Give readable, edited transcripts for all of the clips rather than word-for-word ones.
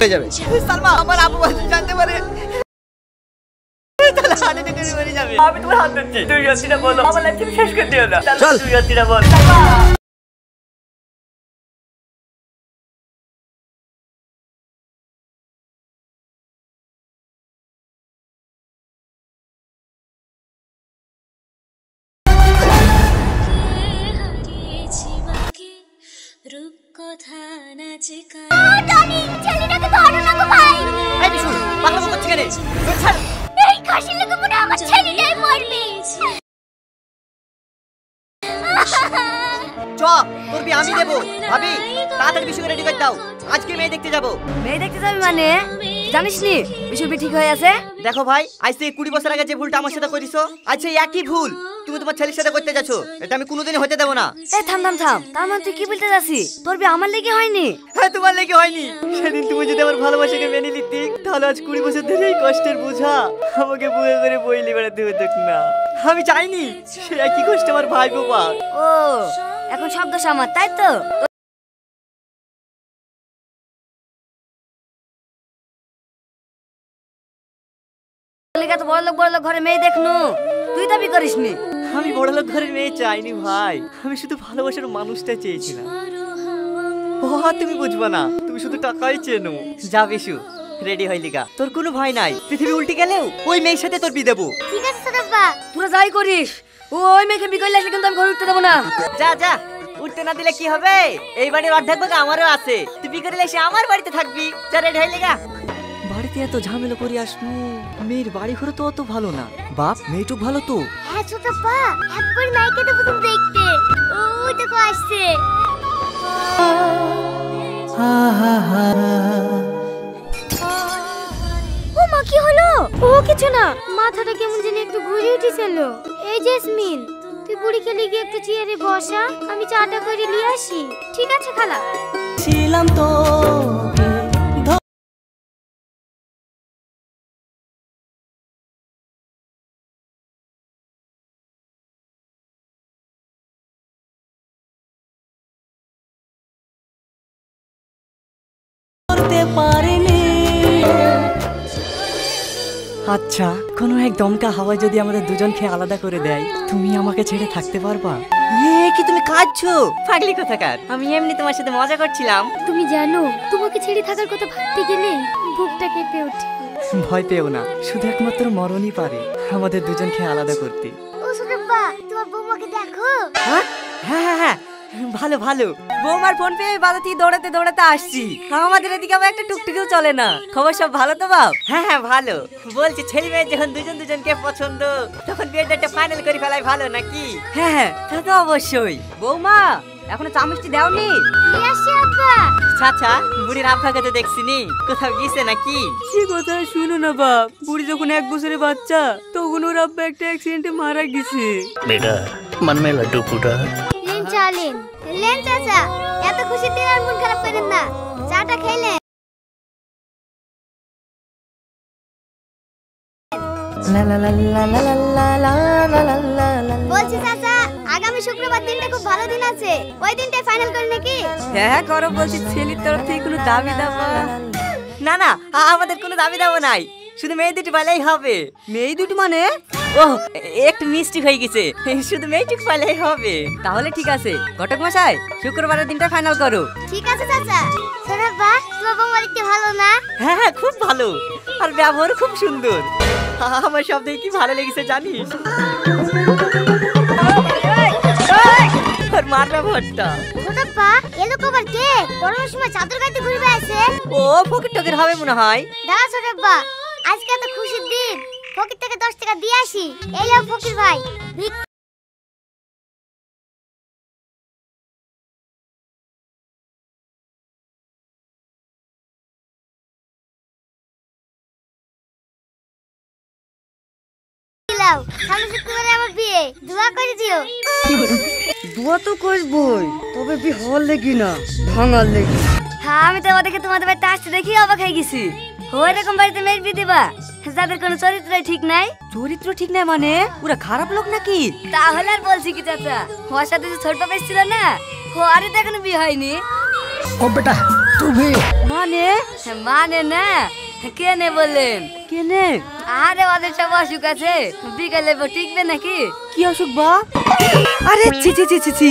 হয়ে যাবে। সালমা আমার আব্বু জানতে পারে আমি তোমার হাত ধরছি, তুই সত্যিটা বলো, আমার লাইফ তুমি শেষ করে দিও না। চল তুই সত্যিটা বল। তোর বিয়ে আমি দেবো। ভাবি তাড়াতাড়ি বিষয় রেডি করে দাও, আজকে মেয়ে দেখতে যাবো। মেয়ে দেখতে যাবি মানে? জানিস নি বিষয় ঠিক হয়ে আছে? দেখো ভাই, আজ থেকে 20 বছর আগে যে ভুলটা আমার সাথে করিছো, আজ সেই একই ভুল তুমি তোমার ছেলের সাথে করতে যাচ্ছ। এটা আমি কোনোদিনই হতে দেবো না। এই থাম থাম থাম, তার মানে তুই কি বলতে যাচ্ছিস? তোর বিয়ে আমার লেগে হয়নি? হ্যাঁ তোমার লেগে হয়নি। সেদিন তুমি যদি আমার ভালোবাসাকে মেনে নিতে, তাহলে আজ 20 বছর ধরে এই কষ্টের বোঝা আমাকে বুয়ে করে বইলি বেড়াতে হতো না। আমি চাইনি সে একই কষ্ট আমার ভাই বাবা। ও এখন সব দোষ আমার, তাই তো? বড় লোক ঘরে মেয়ে দেখনু, তুই দাবি করিসনি। আমি বড় লোক ঘরের মেয়ে চাইনি ভাই, আমি শুধু ভালোবাসার মানুষটা চেয়েছিলাম। তুমি বুঝবা না, তুমি শুধু টাকাই চেনো। যা বিশু রেডি হইলি গা, তোর কোনো ভয় নাই। পৃথিবী উল্টে গেলেও ওই মেয়ের সাথে তোর বিয়ে দেবো। ঠিক আছে সারাব্বা, তোরা যাই করিস, ওই মেয়েকে বিয়ে করলে কিন্তু আমি ঘরে উঠতে দেবো না। যা যা, উঠতে না দিলে কি হবে? এই বাড়ির অর্ধেক ভাগ আমারও আছে, তুই বিয়ে করলে এসে আমার বাড়িতে থাকবি। যা রেডি হইলি গা। বাড়িতে এত ঝামেলা করে আসবো, মেয়ের বাড়ি ঘরে তো অত ভালো না। বাপ মেয়েটুক ভালো তো। হ্যাঁ ছোটপা, একবার মাইকে দেবো তুমি দেখতে। ওই দেখো আসছে। ও মা কি হলো? ও কিছু না, মাথাটা কেমন জানি একটু ঘুরে উঠেছিল। এই জেসমিন, তুই বুড়ি খেলে গিয়ে একটু চেয়ারে বসা, আমি চাটা করে নিয়ে আসি। ঠিক আছে খালা। ছিলাম তো আচ্ছা, কোনো এক দমকা হাওয়া যদি আমাদের দুজনকে আলাদা করে দেয়, তুমি আমাকে ছেড়ে থাকতে পারবা? কি তুমি কাঁদছো? পাগলি কোথাকার, আমি এমনি তোমার সাথে মজা করছিলাম। তুমি জানো, তোমাকে ছেড়ে থাকার কথা ভাবতে গেলে বুকটা কেঁপে ওঠে। ভয় পেও না, শুধু একমাত্র মরণই পারে আমাদের দুজনকে আলাদা করতে। ও সুরব্বা, তোমার বৌমাকে দেখো। হ্যাঁ হ্যাঁ হ্যাঁ, ভালো ভালো। বৌমার ফোন পেয়ে বাজার থেকে দৌড়াতে দৌড়াতে আসছি। আমাদের এদিকে আবার একটা টুকটুকিও চলে না। খবর সব ভালো তো বাপ? হ্যাঁ হ্যাঁ ভালো। বলছি ছেলে মেয়ে যখন দুজনকে পছন্দ, তখন বিয়ের ডেটটা ফাইনাল করে ফেলাই ভালো নাকি? হ্যাঁ হ্যাঁ তা তো অবশ্যই। বৌমা এখনো চা মিষ্টি দাওনি? নিয়ে আসছি আব্বা। চাচা বুড়ির আব্বাকে তো দেখছিনি, কোথাও গিয়েছে নাকি? সে কথা শুনো না বাপ, বুড়ি যখন 1 বছরের বাচ্চা, তখন ওর আব্বা একটা অ্যাক্সিডেন্টে মারা গেছে। बेटा मन में लड्डू फूटा। লেন চালেন, লেন চাচা, এত খুশিতে আর মন খারাপ করেন না, চাটা খেলেন। বলছি চাচা, আগামী শুক্রবার দিনটা খুব ভালো দিন আছে, ওই দিনটাই ফাইনাল করেন নাকি? হ্যাঁ করো। বলছি ছেলের তরফ থেকে কোনো দাবি দাবা? না না, আমাদের কোনো দাবি দাবা নাই, শুধু মেয়ে দুটো পাইলেই হবে। মেয়ে দুটো মানে? ও একটু মিস্টেক হয়ে গেছে, শুধু মেয়েটুক পাইলেই হবে। তাহলে ঠিক আছে ঘটক মশাই, শুক্রবারের দিনটা ফাইনাল করো। ঠিক আছে চাচা। সোনাব্বা, তোমার বৌমা দেখতে ভালো না? হ্যাঁ হ্যাঁ খুব ভালো, আর ব্যবহার খুব সুন্দর। আমার সব দেখে কি ভালো লেগেছে জানিস? আর মার ব্যবহারটা। সোনাব্বা, এলো কবার কে? করোনার সময় চাদর গাইতে ঘুরবে আছে। ও ফকির টকির হবে মনে হয়। দাঁড়া সোনাব্বা, আজকে তো খুশির দিন, ফকির থেকে 10 টাকা দিয়ে আসি। এই নাও ফকির ভাই। সামনে শুক্রবারে আমার বিয়ে, দোয়া করে দিও। দোয়া তো করবই, তবে বিয়ে হওয়ার লেগে না, ভাঙার লেগে। হ্যাঁ আমি তো ওদেরকে তোমাদের বাড়িতে আসতে দেখি অবাক হয়ে গেছি। ওইরকম বাড়িতে মেয়ের বিয়ে দিবা যাদের কোনো চরিত্রই ঠিক নাই? চরিত্র ঠিক নাই মানে? ওরা খারাপ লোক নাকি? তাহলে আর বলছি কি চাচা, ওর সাথে যে ছোট বাবা ছিল না, ওরই তো এখনো বিয়ে হয়নি। ओ बेटा তুমি মানে মানে না কেনে বললেন কেনে? আরে ওদের সব অসুখ আছে, বিকালে টিকবে নাকি? কি অসুখ বাপ? আরে ছি ছি ছি ছি ছি।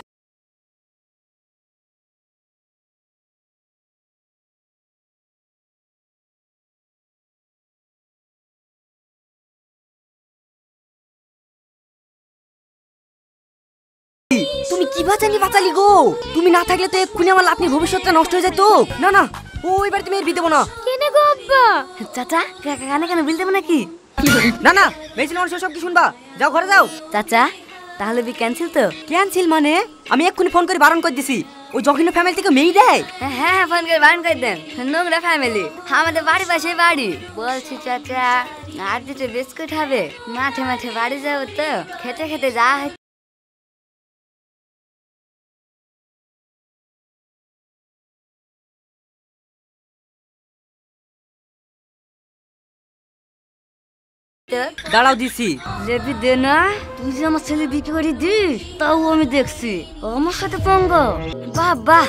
তুমি কি বাঁচালি গো? তুমি না থাকলে তো এক্ষুনি আমার লাপনি ভবিষ্যৎটা নষ্ট হয়ে যেত। না না, ওই বাড়িতে মেয়ের বিয়ে দেবো না। কেনে গো আব্বা? চাচা কানে কানে বলতে নাকি? না না, মেয়ে ছিল মানুষ সব কি শুনবা? যাও ঘরে যাও। চাচা তাহলে বি ক্যান্সেল তো? ক্যান্সেল মানে? আমি এক্ষুনি ফোন করে বারণ করে দিছি। ওই জঘন্য ফ্যামিলি থেকে মেয়ে দেয়। হ্যাঁ ফোন করে বারণ করে দেন, নোংরা ফ্যামিলি। আমাদের বাড়ি পাশে বাড়ি। বলছি চাচা আর দুটো বিস্কুট হবে, মাঠে মাঠে বাড়ি যাবো তো, খেতে খেতে যা হয়। দাঁড়াও দিছি। লেবি দে না, তুই যে আমার ছেলে বিক্রি করে দিস তাও আমি দেখছি। আমার সাথে পঙ্গ। বাবা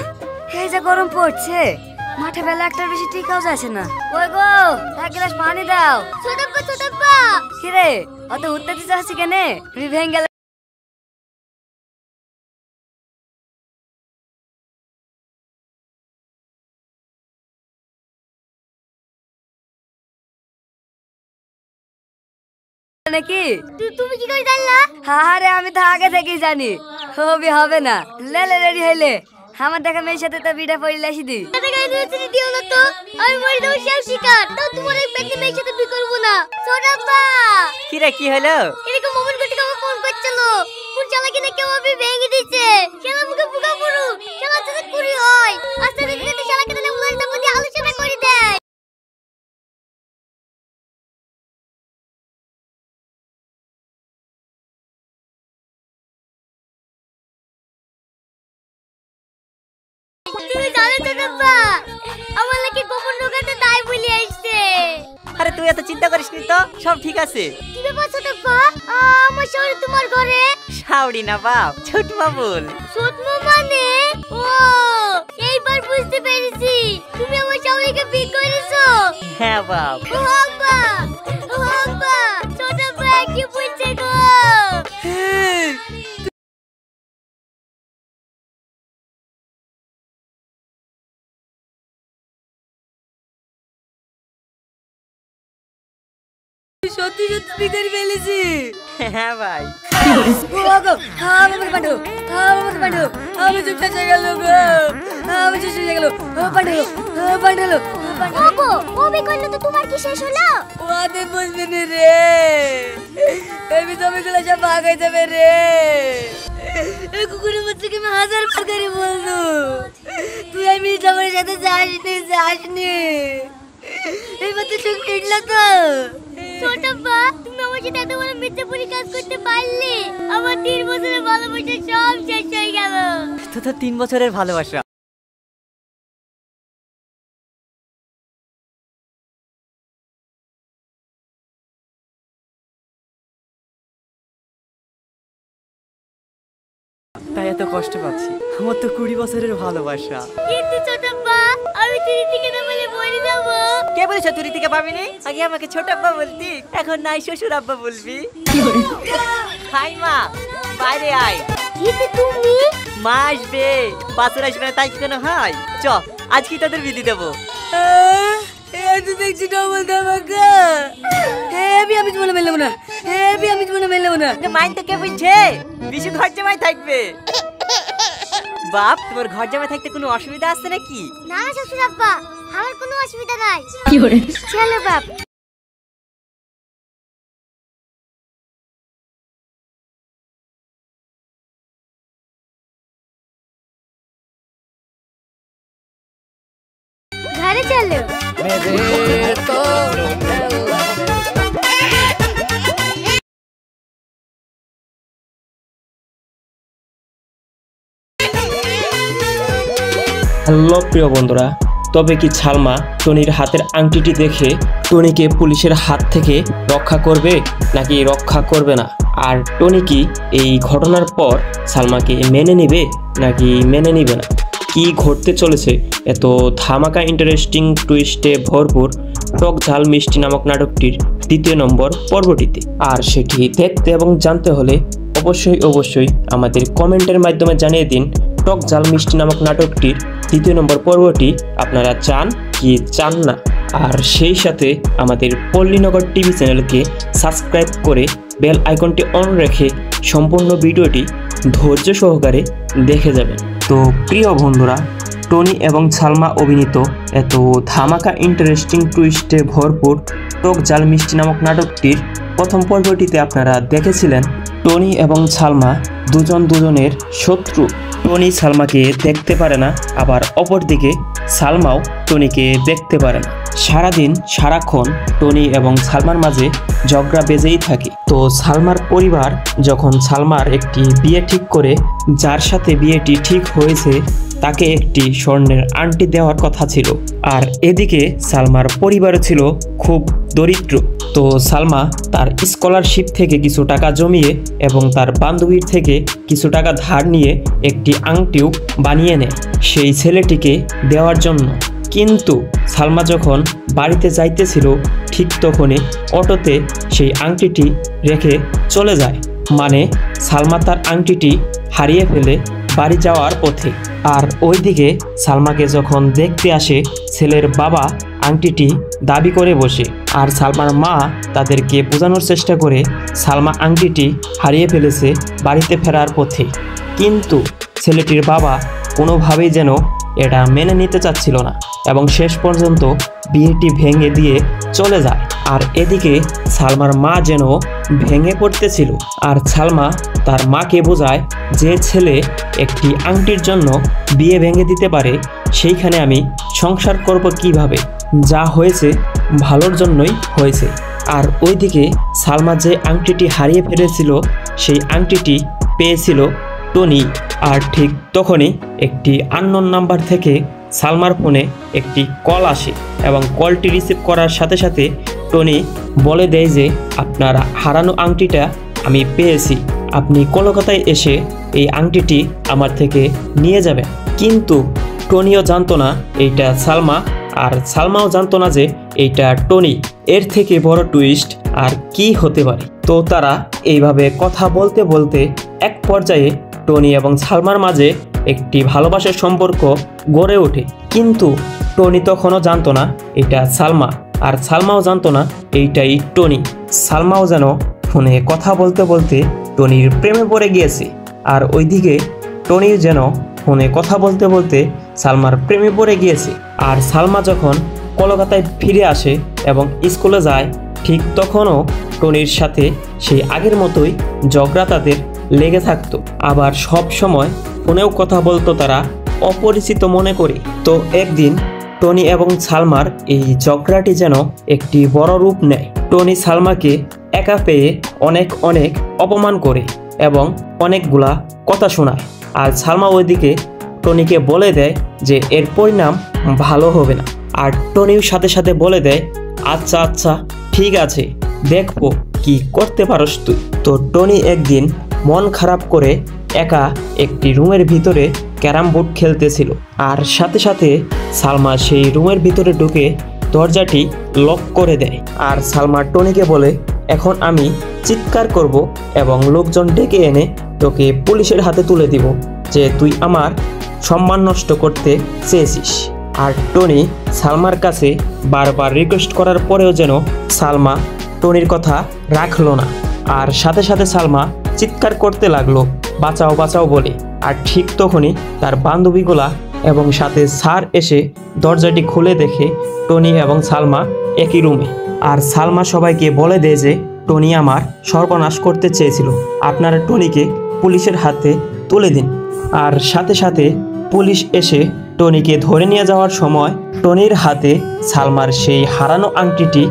এই যে গরম পড়ছে, মাঠে বেলা একটার বেশি টিকাও যাচ্ছে না। ওই গো এক গ্লাস পানি দাও। ছোটপ্পা কিরে অত উত্তর দিতে আসছি কেনে? তুমি ভেঙে গেলে নাকি? তুমি কি করে জানলা? আরে আমি তো আগে থেকেই জানি হবে না। লেলে রেডি হইলে আমার দেখা মেয়ের সাথে তো বিটা পড়লে আসি দি। এটা গায়ে দিয়েছি দিও না তো, আমি মরে দেবো শেষ শিকার। তাও তোমার এক ব্যক্তি মেয়ের সাথে বিয়ে করবো না। ছোটপ্পা কি রে, কি হলো? এরকম মোবাইল করতে আমার ফোন করছিল, ফোন চালা কিনা কেউ আমি ভেঙে দিচ্ছে। শালা মুখে পুকা পুরু, শালা যদি কুড়ি হয় আস্তে আস্তে শালা কিনা মোবাইলটা প্রতি আলোচনা করে দেয়। তুমি জানো ছোটপ্পা আমার লাগে গোপন ঢোকাতে তাই বলে আসছে। আরে তুই এত চিন্তা করিস নি তো, সব ঠিক আছে। কি ব্যাপার ছোটপ্পা? আমার শহরে তোমার ঘরে শাওড়ি না বাপ, ছোট বাবুল। ছোটমা মানে? ও এইবার বুঝতে পেরেছি, তুমি আমার শাওরিকে বিয়ে করেছো। হ্যাঁ বাপ। ও আব্বা, ও আব্বা, ছোটপ্পা কি বলছে গো? সত্যি সত্যি বিকারি ফেলেছি। হ্যাঁ ভাই। আমি চুপ চেঁচে গেল গো, আমি চুপ চেঁচে গেল। পাঠালো ওগো, ও বিয়ে করলে তো তোমার কি শেষ হলো? ওতে বুঝবি নি রে, এই জমিগুলো সব ভাগ হয়ে যাবে রে। এই কুকুরের বাচ্চাকে আমি 1000 বার করে বললো তুই এই মির্জাপুরের সাথে যাসনি। এইবার তো চোখ ফিরলো তো। ছোটপ্পা তুমি আমার সাথে এত বড় মিথ্যাপুরি কাজ করতে পারলে? আমার 3 বছরের ভালোবাসা সব শেষ হয়ে গেল। তো 3 বছরের ভালোবাসা। তাই এত কষ্ট পাচ্ছি। আমার তো 20 বছরের ভালোবাসা। কিন্তু ছোটপ্পা আমি তুই থেকে না বলে মরে যাব। কে বলেছ তুই থেকে পাবিনি? আগে আমাকে ছোট আব্বা বলতি, এখন নাই শ্বশুর আব্বা বলবি। হাই মা, বাইরে আয়। কিন্তু তুমি মা আসবে, বাছুর আসবে না তাই কি কোনো হয়? চ আজ কি তোদের বিধি দেবো। তুই দেখছি ডবল ধামাকা। আমি তোমার মেলাবো না, আমি তোমার মেলাবো না। মাইন তো কে বুঝছে? বিশু ঘর জামাই থাকবে। বাপ তোমার ঘর জামাই থাকতে কোনো অসুবিধা আছে নাকি? না না শ্বশুর আব্বা, আমার কোনো অসুবিধা নাই। চলো বাপ। ঘরে চলো। হ্যালো প্রিয় বন্ধুরা, তবে কি সালমা টনির হাতের আংটিটি দেখে টনিকে পুলিশের হাত থেকে রক্ষা করবে নাকি রক্ষা করবে না? আর টনি কি এই ঘটনার পর সালমাকে মেনে নেবে নাকি মেনে নেবে না? কি ঘটতে চলেছে এত ধামাকা ইন্টারেস্টিং টুইস্টে ভরপুর টক ঝাল মিষ্টি নামক নাটকটির 2য় নম্বর পর্বটিতে। আর সেটি দেখতে এবং জানতে হলে অবশ্যই আমাদের কমেন্টের মাধ্যমে জানিয়ে দিন টক ঝাল মিষ্টি নামক নাটকটির 2য় নম্বর পর্বটি আপনারা চান কি চান না। আর সেই সাথে আমাদের পল্লীনগর টিভি চ্যানেলকে সাবস্ক্রাইব করে বেল আইকনটি অন রেখে সম্পূর্ণ ভিডিওটি ধৈর্য সহকারে দেখে যাবেন। তো প্রিয় বন্ধুরা, টনি এবং সালমা অভিনীত এত ধামাকা ইন্টারেস্টিং টুইস্টে ভরপুর টক ঝাল মিষ্টি নামক নাটকটির প্রথম পর্বটিতে আপনারা দেখেছিলেন টনি এবং সালমা দুজনের শত্রু। টনি সালমাকে দেখতে পারে না, আবার অপরদিকে সালমাও টনিকে দেখতে পারে না। সারাক্ষণ টনি এবং সালমার মাঝে ঝগড়া বেজেই থাকে। তো সালমার পরিবার যখন সালমার একটি বিয়ে ঠিক করে, যার সাথে বিয়েটি ঠিক হয়েছে তাকে একটি স্বর্ণের আংটি দেওয়ার কথা ছিল, আর এদিকে সালমার পরিবারও ছিল খুব দরিদ্র। তো সালমা তার স্কলারশিপ থেকে কিছু টাকা জমিয়ে এবং তার বান্ধবীর থেকে কিছু টাকা ধার নিয়ে একটি আংটিও বানিয়ে নেয় সেই ছেলেটিকে দেওয়ার জন্য। কিন্তু সালমা যখন বাড়িতে যাইতেছিল ঠিক তখনই অটোতে সেই আংটিটি রেখে চলে যায়। মানে সালমা তার আংটিটি হারিয়ে ফেলে বাড়ি যাওয়ার পথে। আর ওইদিকে সালমাকে যখন দেখতে আসে ছেলের বাবা আংটিটি দাবি করে বসে, আর সালমার মা তাদেরকে বোঝানোর চেষ্টা করে সালমা আংটিটি হারিয়ে ফেলেছে বাড়িতে ফেরার পথে। কিন্তু ছেলেটির বাবা কোনোভাবেই যেন এটা মেনে নিতে চাচ্ছিল না এবং শেষ পর্যন্ত বিয়েটি ভেঙে দিয়ে চলে যায়। আর এদিকে সালমার মা যেন ভেঙে পড়তেছিল, আর সালমা তার মাকে বোঝায় যে ছেলে একটি আংটির জন্য বিয়ে ভেঙে দিতে পারে সেইখানে আমি সংসার করব কিভাবে, যা হয়েছে ভালোর জন্যই হয়েছে। আর ওইদিকে সালমা যে আংটিটি হারিয়ে ফেলেছিল সেই আংটিটি পেয়েছিল টনি। আর ঠিক তখনই একটি আননোন নাম্বার থেকে সালমার ফোনে একটি কল আসে এবং কলটি রিসিভ করার সাথে সাথে টনি বলে দেয় যে আপনার হারানো আংটিটা আমি পেয়েছি, আপনি কলকাতায় এসে এই আংটিটি আমার থেকে নিয়ে যাবেন। কিন্তু টনিও জানতো না এইটা সালমা, আর সালমাও জানতো না যে এইটা টনি। এর থেকে বড় টুইস্ট আর কি হতে পারে। তো তারা এইভাবে কথা বলতে বলতে এক পর্যায়ে টনি এবং সালমার মাঝে একটি ভালোবাসার সম্পর্ক গড়ে ওঠে। কিন্তু টনি তখনও জানতো না এটা সালমা, আর সালমাও জানতো না এইটাই টনি। সালমাও যেন ফোনে কথা বলতে বলতে টনির প্রেমে পড়ে গিয়েছে, আর ওইদিকে টনি যেন ফোনে কথা বলতে বলতে সালমার প্রেমে পড়ে গিয়েছে। আর সালমা যখন কলকাতায় ফিরে আসে এবং স্কুলে যায় ঠিক তখনও টনির সাথে সেই আগের মতোই ঝগড়া তাদের লেগে থাকতো। আবার সব সময় ফোনেও কথা বলতো তারা অপরিচিত মনে করে। তো একদিন টনি এবং সালমার এই ঝগড়াটি যেন একটি বড় রূপ নেয়। টনি সালমাকে একা পেয়ে অনেক অপমান করে এবং অনেকগুলা কথা শোনায়। আর সালমা ওইদিকে টনিকে বলে দেয় যে এর পরিণাম ভালো হবে না। আর টনিও সাথে সাথে বলে দেয় আচ্ছা ঠিক আছে, দেখবো কি করতে পারস তুই। তো টনি একদিন মন খারাপ করে একা একটি রুমের ভিতরে ক্যারাম বোর্ড খেলতেছিল, আর সাথে সাথে সালমা সেই রুমের ভিতরে ঢুকে দরজাটি লক করে দেয়। আর সালমা টনিকে বলে এখন আমি চিৎকার করব এবং লোকজন ডেকে এনে তোকে পুলিশের হাতে তুলে দিব যে তুই আমার সম্মান নষ্ট করতে চেয়েছিস। আর টনি সালমার কাছে বারবার রিকোয়েস্ট করার পরেও যেন সালমা টনির কথা রাখলো না। আর সাথে সাথে সালমা চিৎকার করতে লাগলো বাঁচাও বলে। আর ঠিক তখনই তার বান্ধবীগুলা এবং সাথে স্যার এসে দরজাটি খুলে দেখে টনি এবং সালমা একই রুমে। আর সালমা সবাইকে বলে দেয় যে টনি আমার সর্বনাশ করতে চেয়েছিল, আপনারা টনিকে পুলিশের হাতে তুলে দিন। আর সাথে সাথে পুলিশ এসে টনিকে ধরে নিয়ে যাওয়ার সময় টনির হাতে সালমার সেই হারানো আংটিটি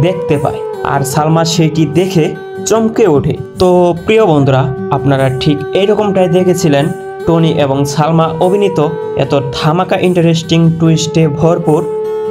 দেখতে পায়। আর সালমা সেইটি দেখে চমকে ওঠে। তো প্রিয় বন্ধুরা, আপনারা ঠিক এইরকমটাই দেখেছিলেন টনি এবং সালমা অভিনীত এত ধামাকা ইন্টারেস্টিং টুইস্টে ভরপুর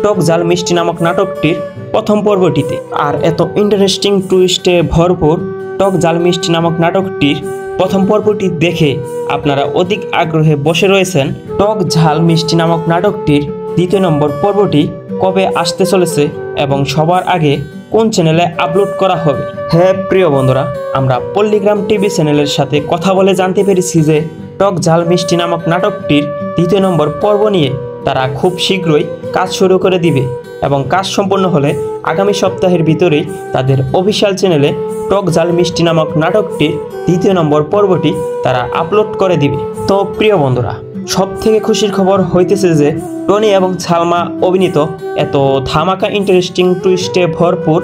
টক ঝাল মিষ্টি নামক নাটকটির প্রথম পর্বটিতে। আর এত ইন্টারেস্টিং টুইস্টে ভরপুর টক ঝাল মিষ্টি নামক নাটকটির প্রথম পর্বটি দেখে আপনারা অধিক আগ্রহে বসে রয়েছেন টক ঝাল মিষ্টি নামক নাটকটির দ্বিতীয় নম্বর পর্বটি কবে আসতে চলেছে এবং সবার আগে কোন চ্যানেলে আপলোড করা হবে। হ্যাঁ প্রিয় বন্ধুরা, আমরা পল্লীগ্রাম টিভি চ্যানেলের সাথে কথা বলে জানতে পেরেছি যে টক ঝাল মিষ্টি নামক নাটকটির দ্বিতীয় নম্বর পর্ব নিয়ে তারা খুব শীঘ্রই কাজ শুরু করে দিবে এবং কাজ সম্পন্ন হলে আগামী সপ্তাহের ভিতরেই তাদের অফিসিয়াল চ্যানেলে টক ঝাল মিষ্টি নামক নাটকটির দ্বিতীয় নম্বর পর্বটি তারা আপলোড করে দিবে। তো প্রিয় বন্ধুরা, সব থেকে খুশির খবর হইতেছে যে টনি এবং সালমা অভিনীত এত ধামাকা ইন্টারেস্টিং টুইস্টে ভরপুর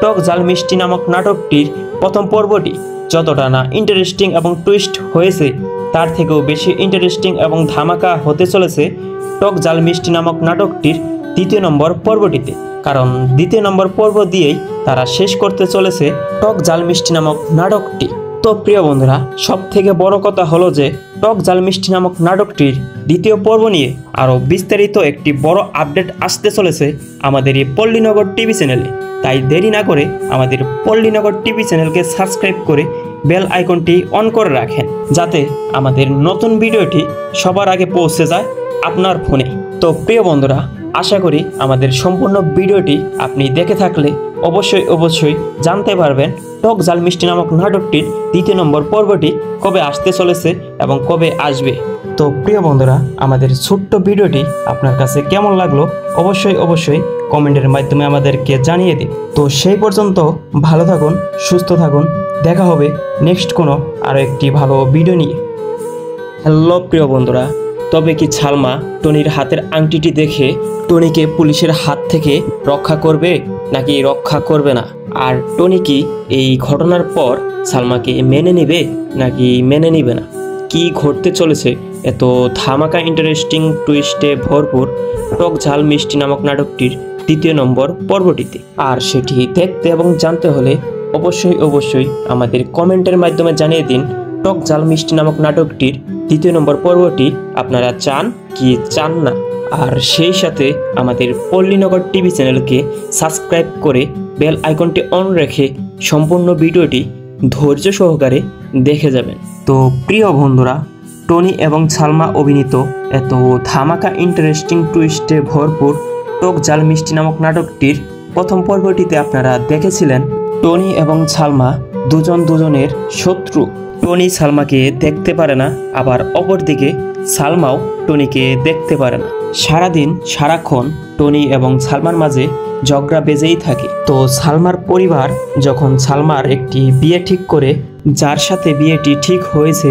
টক ঝাল মিষ্টি নামক নাটকটির প্রথম পর্বটি যতটা না ইন্টারেস্টিং এবং টুইস্ট হয়েছে, তার থেকেও বেশি ইন্টারেস্টিং এবং ধামাকা হতে চলেছে টক ঝাল মিষ্টি নামক নাটকটির দ্বিতীয় নম্বর পর্বটিতে। কারণ দ্বিতীয় নম্বর পর্ব দিয়েই তারা শেষ করতে চলেছে টক ঝাল মিষ্টি নামক নাটকটি। তো প্রিয় বন্ধুরা, সব থেকে বড় কথা হলো যে টক ঝাল মিষ্টি নামক নাটকটির দ্বিতীয় পর্ব নিয়ে আরও বিস্তারিত একটি বড় আপডেট আসতে চলেছে আমাদের এই পল্লীনগর টিভি চ্যানেলে। তাই দেরি না করে আমাদের পল্লীনগর টিভি চ্যানেলকে সাবস্ক্রাইব করে বেল আইকনটি অন করে রাখেন, যাতে আমাদের নতুন ভিডিওটি সবার আগে পৌঁছে যায় আপনার ফোনে। তো প্রিয় বন্ধুরা, আশা করি আমাদের সম্পূর্ণ ভিডিওটি আপনি দেখে থাকলে অবশ্যই জানতে পারবেন টক ঝাল মিষ্টি নামক নাটকটির দ্বিতীয় নম্বর পর্বটি কবে আসতে চলেছে এবং কবে আসবে। তো প্রিয় বন্ধুরা, আমাদের ছোট্ট ভিডিওটি আপনার কাছে কেমন লাগলো অবশ্যই কমেন্টের মাধ্যমে আমাদেরকে জানিয়ে দিন। তো সেই পর্যন্ত ভালো থাকুন, সুস্থ থাকুন, দেখা হবে নেক্সট কোনো আরও একটি ভালো ভিডিও নিয়ে। হ্যালো প্রিয় বন্ধুরা, তবে কি সালমা টনির হাতের আংটিটি দেখে টনিকে পুলিশের হাত থেকে রক্ষা করবে নাকি রক্ষা করবে না? আর টনি কি এই ঘটনার পর সালমাকে মেনে নেবে নাকি মেনে নেবে না? কি ঘটতে চলেছে এত ধামাকা ইন্টারেস্টিং টুইস্টে ভরপুর টক ঝাল মিষ্টি নামক নাটকটির দ্বিতীয় নম্বর পর্বটিতে? আর সেটি দেখতে এবং জানতে হলে অবশ্যই আমাদের কমেন্টের মাধ্যমে জানিয়ে দিন টক ঝাল মিষ্টি নামক নাটকটির দ্বিতীয় নম্বর পর্বটি আপনারা চান কি চান না। আর সেই সাথে আমাদের পল্লীনগর টিভি চ্যানেলকে সাবস্ক্রাইব করে বেল আইকনটি অন রেখে সম্পূর্ণ ভিডিওটি ধৈর্য সহকারে দেখে যাবেন। তো প্রিয় বন্ধুরা, টনি এবং সালমা অভিনীত এত ধামাকা ইন্টারেস্টিং টুইস্টে ভরপুর টক ঝাল মিষ্টি নামক নাটকটির প্রথম পর্বটিতে আপনারা দেখেছিলেন টনি এবং সালমা দুজনের শত্রু। টনি সালমাকে দেখতে পারে না, আবার অপরদিকে সালমাও টনিকে দেখতে পারে না। সারাক্ষণ টনি এবং সালমার মাঝে ঝগড়া বেজেই থাকে। তো সালমার পরিবার যখন সালমার একটি বিয়ে ঠিক করে, যার সাথে বিয়েটি ঠিক হয়েছে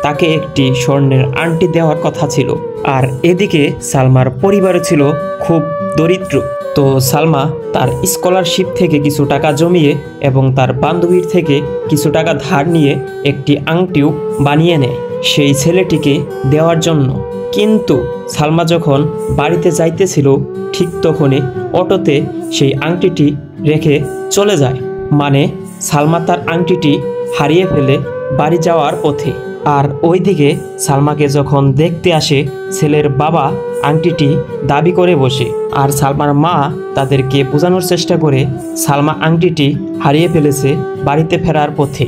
তাকে একটি স্বর্ণের আংটি দেওয়ার কথা ছিল, আর এদিকে সালমার পরিবার ছিল খুব দরিদ্র। তো সালমা তার স্কলারশিপ থেকে কিছু টাকা জমিয়ে এবং তার বান্ধবীর থেকে কিছু টাকা ধার নিয়ে একটি আংটিও বানিয়ে নেয় সেই ছেলেটিকে দেওয়ার জন্য। কিন্তু সালমা যখন বাড়িতে যাইতেছিল ঠিক তখনই অটোতে সেই আংটিটি রেখে চলে যায়। মানে সালমা তার আংটিটি হারিয়ে ফেলে বাড়ি যাওয়ার পথে। আর ওইদিকে সালমাকে যখন দেখতে আসে ছেলের বাবা আংটিটি দাবি করে বসে, আর সালমার মা তাদেরকে বোঝানোর চেষ্টা করে সালমা আংটিটি হারিয়ে ফেলেছে বাড়িতে ফেরার পথে।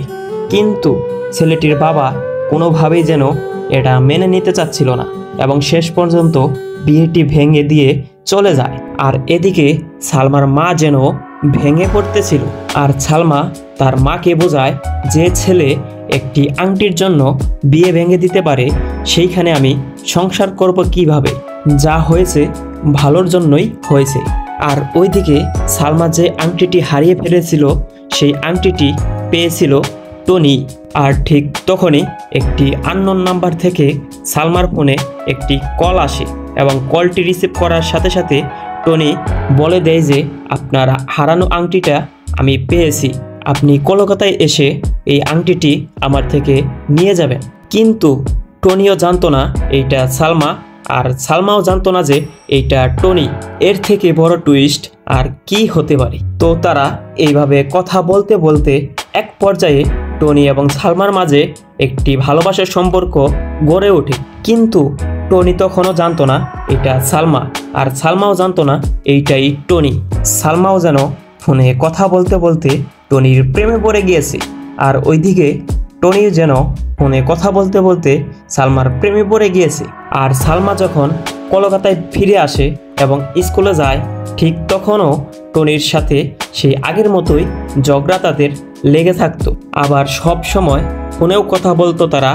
কিন্তু ছেলেটির বাবা কোনোভাবেই যেন এটা মেনে নিতে চাচ্ছিল না এবং শেষ পর্যন্ত বিয়েটি ভেঙে দিয়ে চলে যায়। আর এদিকে সালমার মা যেন ভেঙে পড়তেছিল, আর সালমা তার মাকে বোঝায় যে ছেলে একটি আংটির জন্য বিয়ে ভেঙে দিতে পারে, সেইখানে আমি সংসার করব কিভাবে? যা হয়েছে ভালোর জন্যই হয়েছে। আর ওইদিকে সালমা যে আংটিটি হারিয়ে ফেলেছিল সেই আংটিটি পেয়েছিল টনি। আর ঠিক তখনই একটি আননোন নাম্বার থেকে সালমার ফোনে একটি কল আসে এবং কলটি রিসিভ করার সাথে সাথে টনি বলে দেয় যে আপনার হারানো আংটিটা আমি পেয়েছি, আপনি কলকাতায় এসে এই আংটিটি আমার থেকে নিয়ে যাবেন। কিন্তু টনিও জানতো না এইটা সালমা, আর সালমাও জানতো না যে এইটা টনি। এর থেকে বড় টুইস্ট আর কি হতে পারে? তো তারা এইভাবে কথা বলতে বলতে এক পর্যায়ে টনি এবং সালমার মাঝে একটি ভালোবাসার সম্পর্ক গড়ে ওঠে। কিন্তু টনি তখনও জানতো না এটা সালমা, আর সালমাও জানতো না এইটাই টনি। সালমাও যেন ফোনে কথা বলতে বলতে টনির প্রেমে পড়ে গিয়েছে। আর ওইদিকে টনি যেন ফোনে কথা বলতে বলতে সালমার প্রেমে পড়ে গিয়েছে। আর সালমা যখন কলকাতায় ফিরে আসে এবং স্কুলে যায়, ঠিক তখনও টনির সাথে সেই আগের মতোই ঝগড়া তাদের লেগে থাকতো। আবার সব সময় ফোনেও কথা বলতো তারা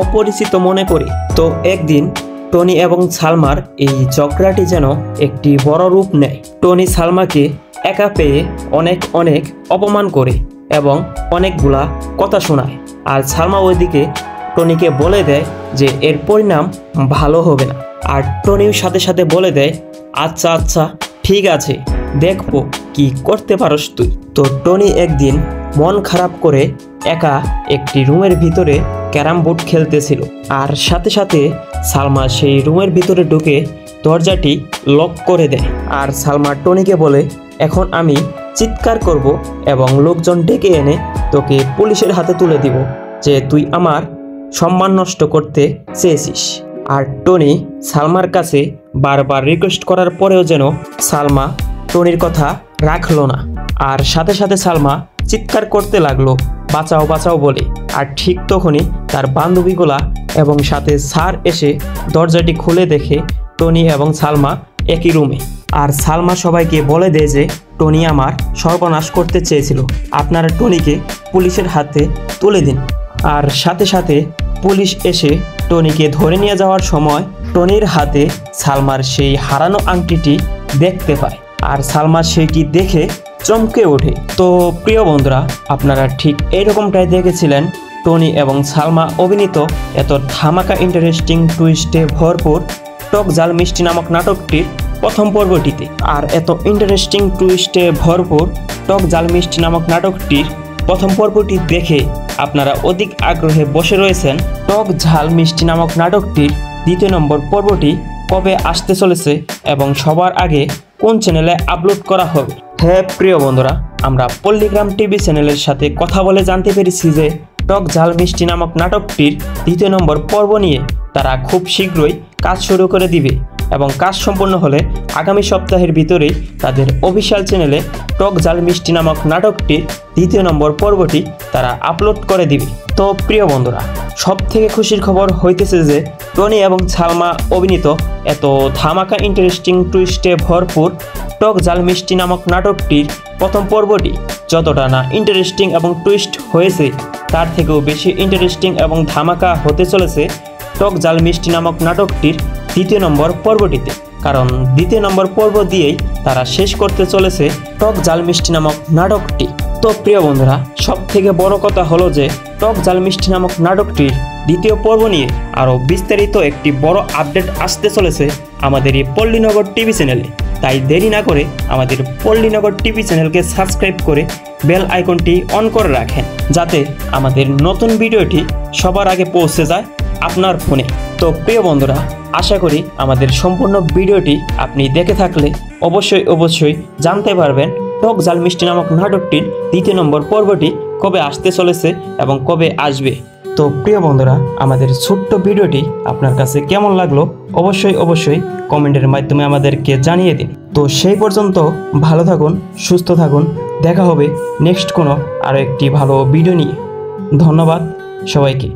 অপরিচিত মনে করে। তো একদিন টনি এবং সালমার এই ঝগড়াটি যেন একটি বড় রূপ নেয়। টনি সালমাকে একা পেয়ে অনেক অনেক অপমান করে এবং অনেকগুলা কথা শোনায়। আর সালমা ওইদিকে টনিকে বলে দেয় যে এর পরিণাম ভালো হবে না। আর টনিও সাথে সাথে বলে দেয় আচ্ছা আচ্ছা ঠিক আছে, দেখবো কি করতে পারস তুই। তো টনি একদিন মন খারাপ করে একা একটি রুমের ভিতরে ক্যারাম বোর্ড খেলতেছিল। আর সাথে সাথে সালমা সেই রুমের ভিতরে ঢুকে দরজাটি লক করে দেয়। আর সালমা টনিকে বলে এখন আমি চিৎকার করব এবং লোকজন ডেকে এনে তোকে পুলিশের হাতে তুলে দিব যে তুই আমার সম্মান নষ্ট করতে চেয়েছিস। আর টনি সালমার কাছে বারবার রিকোয়েস্ট করার পরেও যেন সালমা টনির কথা রাখলো না। আর সাথে সাথে সালমা চিৎকার করতে লাগলো বাঁচাও বাঁচাও বলে। আর ঠিক তখনই তার বান্ধবীগুলা এবং সাথে স্যার এসে দরজাটি খুলে দেখে টনি এবং সালমা একই রুমে। আর সালমা সবাইকে বলে দেয় যে টনি আমার সর্বনাশ করতে চেয়েছিল, আপনারা টনিকে পুলিশের হাতে তুলে দিন। আর সাথে সাথে পুলিশ এসে টনিকে ধরে নিয়ে যাওয়ার সময় টনির হাতে সালমার সেই হারানো আংটিটি দেখতে পায়। আর সালমা সেইটি দেখে চমকে ওঠে। তো প্রিয় বন্ধুরা, আপনারা ঠিক এইরকমটাই দেখেছিলেন টনি এবং সালমা অভিনীত এত ধামাকা ইন্টারেস্টিং টুইস্টে ভরপুর টক ঝাল মিষ্টি নামক নাটকটির প্রথম পর্বটিতে। আর এত ইন্টারেস্টিং টুইস্টে ভরপুর টক ঝাল মিষ্টি নামক নাটকটির প্রথম পর্বটি দেখে আপনারা অধিক আগ্রহে বসে রয়েছেন টক ঝাল মিষ্টি নামক নাটকটির দ্বিতীয় নম্বর পর্বটি কবে আসতে চলেছে এবং সবার আগে কোন চ্যানেলে আপলোড করা হবে। হ্যাঁ প্রিয় বন্ধুরা, আমরা পল্লীগ্রাম টিভি চ্যানেলের সাথে কথা বলে জানতে পেরেছি যে টক ঝাল মিষ্টি নামক নাটকটির দ্বিতীয় নম্বর পর্ব নিয়ে তারা খুব শীঘ্রই কাজ শুরু করে দিবে এবং কাজ সম্পন্ন হলে আগামী সপ্তাহের ভিতরেই তাদের অফিসিয়াল চ্যানেলে টক ঝাল মিষ্টি নামক নাটকটির দ্বিতীয় নম্বর পর্বটি তারা আপলোড করে দিবে। তো প্রিয় বন্ধুরা, সব থেকে খুশির খবর হইতেছে যে টনি এবং সালমা অভিনীত এত ধামাকা ইন্টারেস্টিং টুইস্টে ভরপুর টক ঝাল মিষ্টি নামক নাটকটির প্রথম পর্বটি যতটা না ইন্টারেস্টিং এবং টুইস্ট হয়েছে, তার থেকেও বেশি ইন্টারেস্টিং এবং ধামাকা হতে চলেছে টক ঝাল মিষ্টি নামক নাটকটির দ্বিতীয় নম্বর পর্বটিতে। কারণ দ্বিতীয় নম্বর পর্ব দিয়েই তারা শেষ করতে চলেছে টক ঝাল মিষ্টি নামক নাটকটি। তো প্রিয় বন্ধুরা, সব থেকে বড় কথা হলো যে টক ঝাল মিষ্টি নামক নাটকটির দ্বিতীয় পর্ব নিয়ে আরও বিস্তারিত একটি বড় আপডেট আসতে চলেছে আমাদের এই পল্লীনগর টিভি চ্যানেলে। তাই দেরি না করে আমাদের পল্লীনগর টিভি চ্যানেলকে সাবস্ক্রাইব করে বেল আইকনটি অন করে রাখেন, যাতে আমাদের নতুন ভিডিওটি সবার আগে পৌঁছে যায় আপনার ফোনে। তো প্রিয় বন্ধুরা, আশা করি আমাদের সম্পূর্ণ ভিডিওটি আপনি দেখে থাকলে অবশ্যই জানতে পারবেন টক ঝাল মিষ্টি নামক নাটকটির দ্বিতীয় নম্বর পর্বটি কবে আসতে চলেছে এবং কবে আসবে। তো প্রিয় বন্ধুরা, আমাদের ছোট্ট ভিডিওটি আপনার কাছে কেমন লাগলো অবশ্যই কমেন্টের মাধ্যমে আমাদেরকে জানিয়ে দিন। তো সেই পর্যন্ত ভালো থাকুন, সুস্থ থাকুন, দেখা হবে নেক্সট কোনো আরও একটি ভালো ভিডিও নিয়ে। ধন্যবাদ সবাইকে।